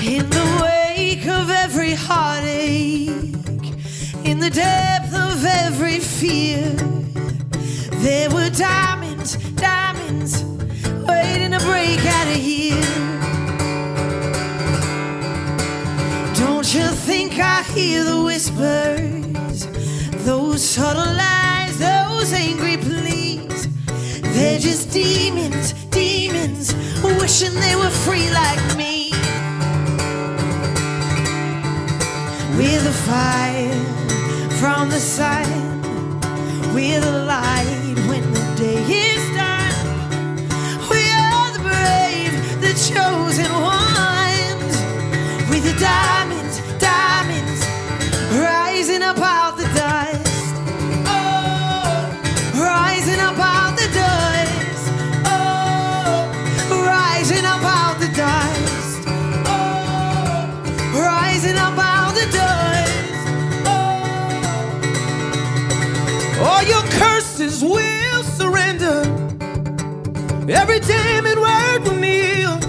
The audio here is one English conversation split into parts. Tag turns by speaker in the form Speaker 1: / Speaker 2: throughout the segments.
Speaker 1: In the wake of every heartache, in the depth of every fear, there were diamonds, diamonds, waiting to break out of here. Don't you think I hear the whispers, those subtle lies, those angry pleas? They're just demons, demons, wishing they were free like me. We're the fire from the sun, we're the light when the day is done. We are the brave, the chosen ones. We're the diamonds, diamonds, rising up out the dust. Oh, rising up out the dust. Oh, rising up out the dust. Oh, rising up out the dust. All your curses will surrender. Every damning word will kneel.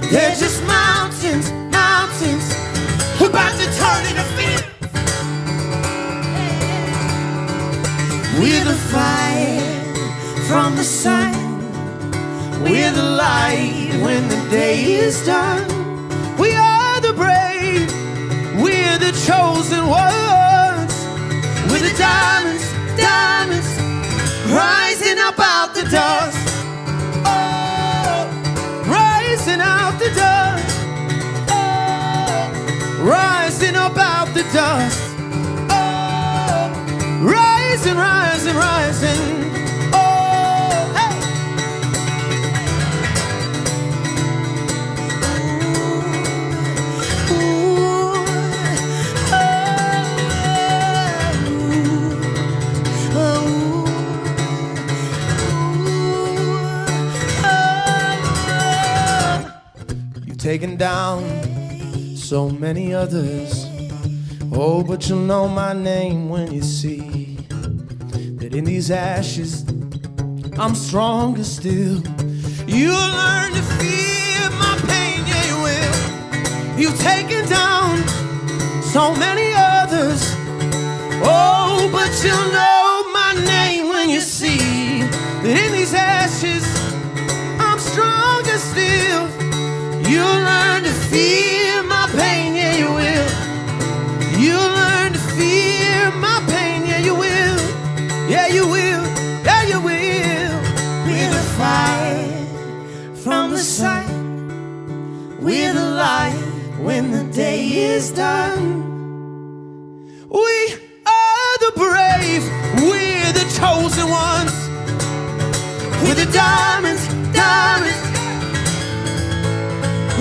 Speaker 1: They're just mountains, mountains, about to turn into fear. We're the fire from the sun. We're the light when the day is done. We are the brave. We're the chosen ones. We're the diamonds, diamonds, rising up out the dust. Oh, rising out the dust. Oh, rising up out the dust. Oh, rising, rising, rising. Oh, hey. Taken down so many others. Oh, but you'll know my name when you see that in these ashes I'm stronger still. You'll learn to fear my pain, yeah you will. You've taken down so many others. Oh, but you'll know my name when you see that in these ashes I'm stronger still. You'll learn to fear my pain, yeah you will. You'll learn to fear my pain, yeah you will. Yeah you will, yeah you will. We're the fire from the sun. We're the light when the day is done. We are the brave, we're the chosen ones. We're the diamonds, diamonds.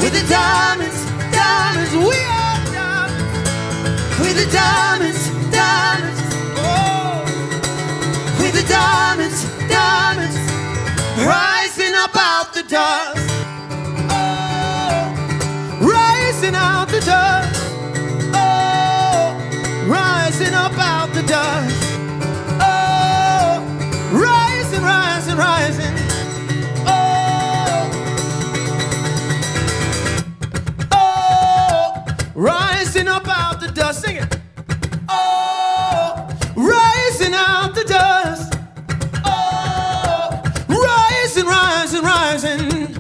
Speaker 1: We're the diamonds, diamonds, we are diamonds. We're the diamonds, diamonds, oh. We're the diamonds, diamonds, rising up out the dust. Oh, rising out the dust. Oh, rising up out the dust. Oh, rising, rising, rising. Rising up out the dust, sing it. Oh, rising out the dust. Oh, rising, rising, rising.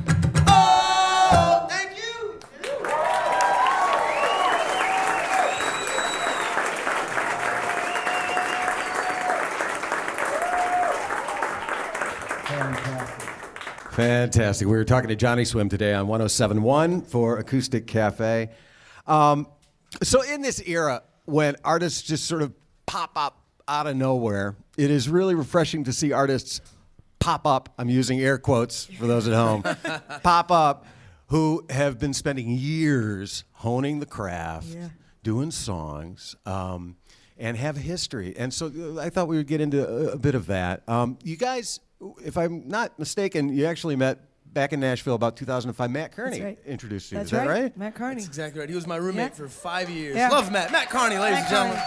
Speaker 1: Oh, thank you.
Speaker 2: Fantastic. We were talking to JohnnySwim today on 107.1 for Acoustic Cafe. So in this era, when artists just sort of pop up out of nowhere, it is really refreshing to see artists pop up, I'm using air quotes for those at home, pop up, who have been spending years honing the craft, doing songs, and have history. And so I thought we would get into a bit of that. You guys, if I'm not mistaken, you actually met back in Nashville about 2005. Matt Kearney introduced you.
Speaker 1: That's
Speaker 2: Is that right?
Speaker 1: Matt Kearney.
Speaker 3: That's exactly right. He was my roommate for 5 years.
Speaker 1: Yeah.
Speaker 3: Love Matt. Matt Kearney, ladies and gentlemen.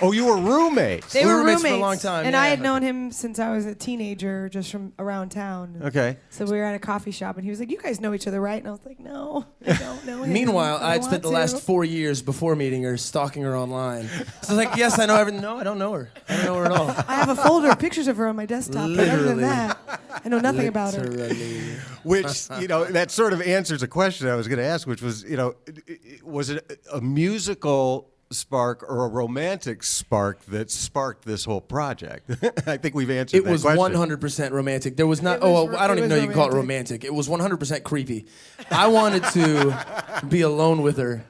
Speaker 2: Oh, you were roommates.
Speaker 3: They
Speaker 1: We
Speaker 3: were
Speaker 1: were roommates
Speaker 3: roommates
Speaker 1: for a long time,
Speaker 3: and
Speaker 1: yeah.
Speaker 3: I had known him since I was a teenager, just from around town.
Speaker 2: Okay.
Speaker 3: So we were at a coffee shop, and he was like, "You guys know each other, right?" And I was like, "No, I don't know him."
Speaker 1: Meanwhile,
Speaker 3: but I
Speaker 1: I'd spent the
Speaker 3: want
Speaker 1: last
Speaker 3: to."
Speaker 1: 4 years before meeting her stalking her online. So I was like, yes, I know everything. No, I don't know her. I don't know her at all.
Speaker 3: I have a folder of pictures of her on my desktop, but other than
Speaker 1: Literally.
Speaker 3: that, I know nothing about her.
Speaker 1: Literally.
Speaker 2: Which, that sort of answers a question I was going to ask, which was, was it a musical spark or a romantic spark that sparked this whole project? I think we've answered
Speaker 1: It
Speaker 2: that
Speaker 1: was
Speaker 2: question.
Speaker 1: 100% romantic. There was not.
Speaker 3: It was
Speaker 1: I don't
Speaker 3: it
Speaker 1: even know
Speaker 3: was
Speaker 1: you can call it romantic. It was 100% creepy. I wanted to be alone with her,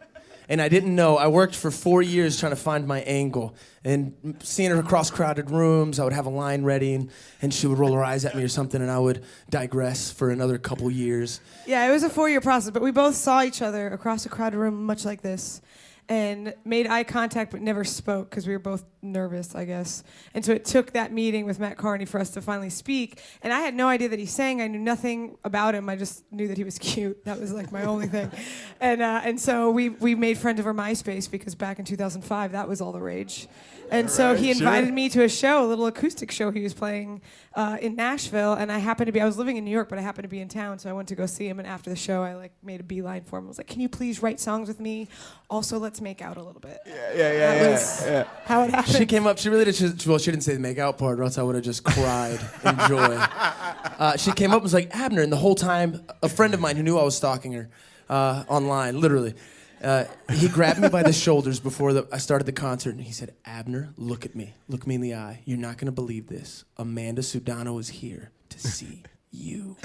Speaker 1: and I didn't know. I worked for 4 years trying to find my angle, and seeing her across crowded rooms, I would have a line ready, and she would roll her eyes at me or something, and I would digress for another couple years.
Speaker 3: Yeah, it was a 4-year process, but we both saw each other across a crowded room, much like this, and made eye contact but never spoke because we were both nervous, I guess. And so it took that meeting with Matt Carney for us to finally speak. And I had no idea that he sang. I knew nothing about him. I just knew that he was cute. That was like my only thing. And so we made friends over MySpace because back in 2005, that was all the rage. And so he invited me to a show, a little acoustic show he was playing in Nashville. And I was living in New York, but I happened to be in town. So I went to go see him. And after the show, I made a beeline for him. I was like, "Can you please write songs with me? Also, let's make out a little bit." That was how it happened.
Speaker 1: She came up. She really did. Well, she didn't say the make out part, or else I would have just cried in joy. She came up and was like, "Abner," and the whole time, a friend of mine who knew I was stalking her online, literally, he grabbed me by the shoulders before I started the concert, and he said, "Abner, look at me. Look me in the eye. You're not gonna believe this. Amanda Sudano is here to see you."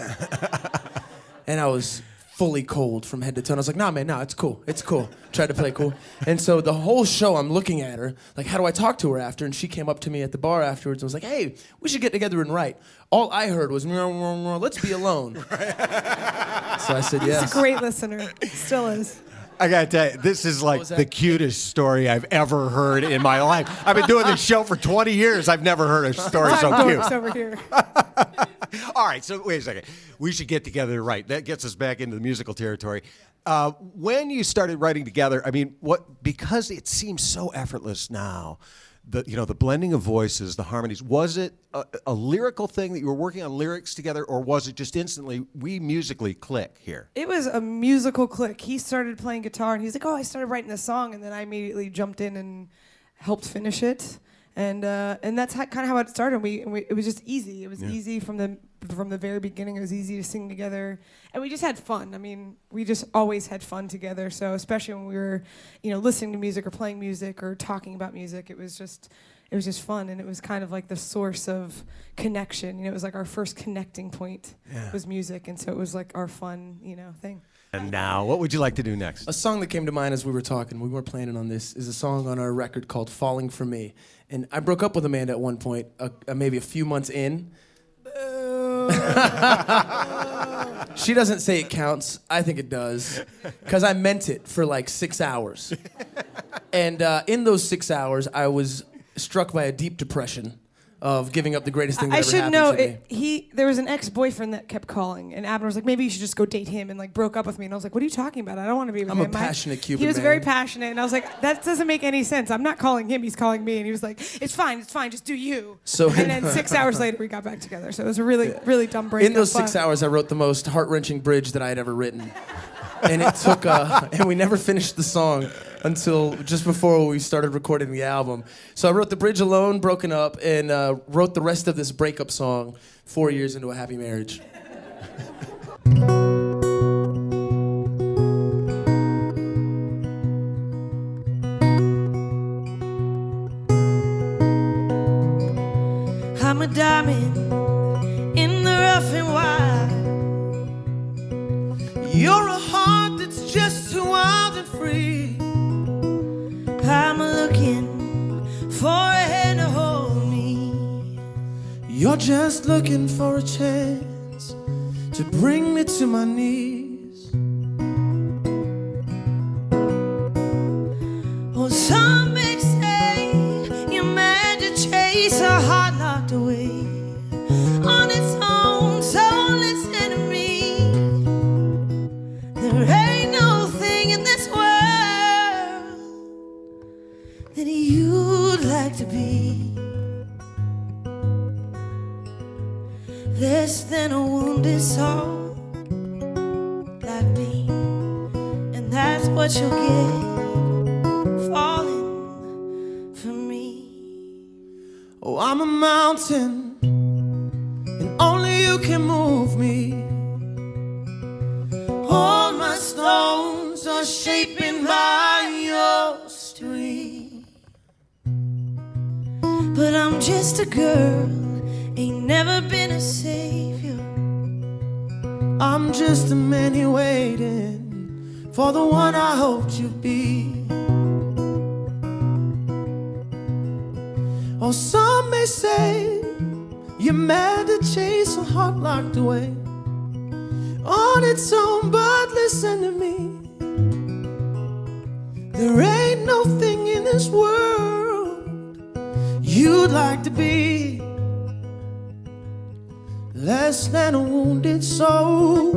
Speaker 1: And I was fully cold from head to toe. I was like, "Nah, man, nah, it's cool. It's cool." Tried to play cool. And so the whole show, I'm looking at her, like, how do I talk to her after? And she came up to me at the bar afterwards and was like, "Hey, we should get together and write." All I heard was, "Let's be alone." So I said, yes.
Speaker 3: He's a great listener. Still is.
Speaker 2: I gotta tell you, this is like the cutest story I've ever heard in my life. I've been doing this show for 20 years. I've never heard a story so cute.
Speaker 3: Dorks over here.
Speaker 2: All right, so wait a second. We should get together, right? That gets us back into the musical territory. When you started writing together, because it seems so effortless now, the blending of voices, the harmonies, was it a lyrical thing that you were working on lyrics together, or was it just instantly, we musically click here?
Speaker 3: It was a musical click. He started playing guitar, and he's like, "Oh, I started writing this song," and then I immediately jumped in and helped finish it. And that's kind of how it started. It was just easy. It was easy from the very beginning. It was easy to sing together, and we just had fun. I mean, we just always had fun together. So especially when we were, listening to music or playing music or talking about music, it was just fun, and it was kind of like the source of connection. It was like our first connecting point was music, and so it was like our fun, thing.
Speaker 2: And now, what would you like to do next?
Speaker 1: A song that came to mind as we were talking, we weren't planning on this, is a song on our record called "Falling for Me." And I broke up with Amanda at one point, maybe a few months in. She doesn't say it counts. I think it does. Because I meant it for like 6 hours. And in those 6 hours, I was struck by a deep depression of giving up the greatest thing that
Speaker 3: I
Speaker 1: ever
Speaker 3: should
Speaker 1: happened
Speaker 3: know
Speaker 1: to me.
Speaker 3: there was an ex-boyfriend that kept calling, and Abner was like, "Maybe you should just go date him," and broke up with me. And I was like, "What are you talking about? I don't want to be with
Speaker 1: I'm
Speaker 3: him."
Speaker 1: a passionate Cuban
Speaker 3: He was
Speaker 1: man.
Speaker 3: very passionate, and I was like, "That doesn't make any sense. I'm not calling him. He's calling me." And he was like, "It's fine. Just do you."
Speaker 1: So
Speaker 3: and then 6 hours later, we got back together. So it was a really, really dumb breakup.
Speaker 1: In those 6 hours, I wrote the most heart-wrenching bridge that I had ever written. And it took, and we never finished the song until just before we started recording the album. So I wrote the bridge alone, broken up, and wrote the rest of this breakup song 4 years into a happy marriage.
Speaker 3: I'm a diamond in the rough and wild. You're a heart that's just too wild and free. I'm looking for a hand to hold me.
Speaker 1: You're just looking for a chance to bring me to my knees.
Speaker 3: Oh, some may say you're mad to chase a heart locked away on its own. So listen to me. There ain't no thing in this world that you'd like than a wounded soul like me. And that's what you'll get falling for me.
Speaker 1: Oh, I'm a mountain, and only you can move me. All my stones are shaping by your stream.
Speaker 3: But I'm just a girl, ain't never been a savior.
Speaker 1: I'm just a man here waiting for the one I hoped you'd be. Oh, some may say you're mad to chase a heart locked away on its own, but listen to me. There ain't no thing in this world you'd like to be less than a wounded soul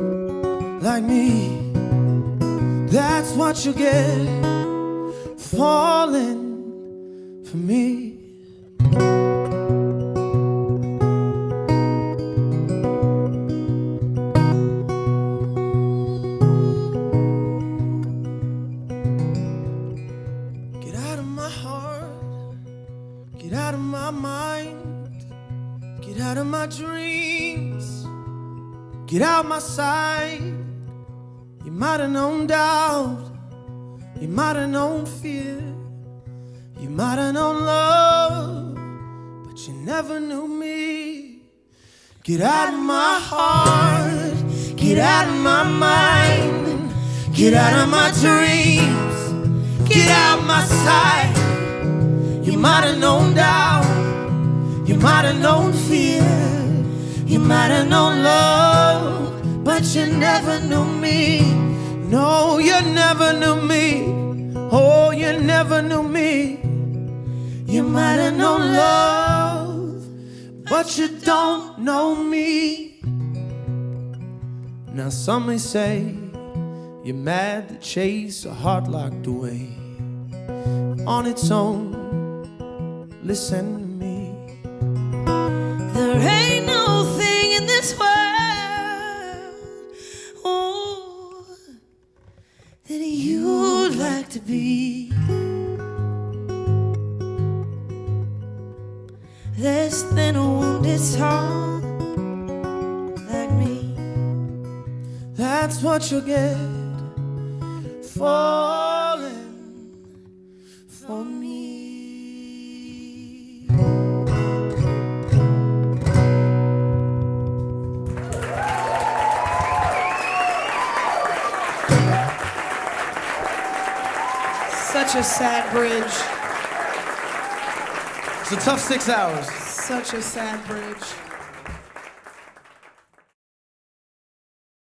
Speaker 1: like me. That's what you get falling for me. Get out of my heart, get out of my mind, get out of my dreams, get out my sight. You might have known doubt, you might have known fear, you might have known love, but you never knew me. Get out of my heart, get out of my mind, get out of my dreams, get out my sight. You might have known doubt, you might have known fear, you might have known love, but you never knew me. No, you never knew me. Oh, you never knew me. You might have known love, but you don't know me. Now some may say you're mad to chase a heart locked away on its own. Listen to me.
Speaker 3: There ain't no thing in this world, oh, that you'd like to be less than a wounded soul like me.
Speaker 1: That's what you'll get falling for me.
Speaker 3: Such a sad bridge.
Speaker 1: It's a tough 6 hours.
Speaker 3: Such a sad bridge.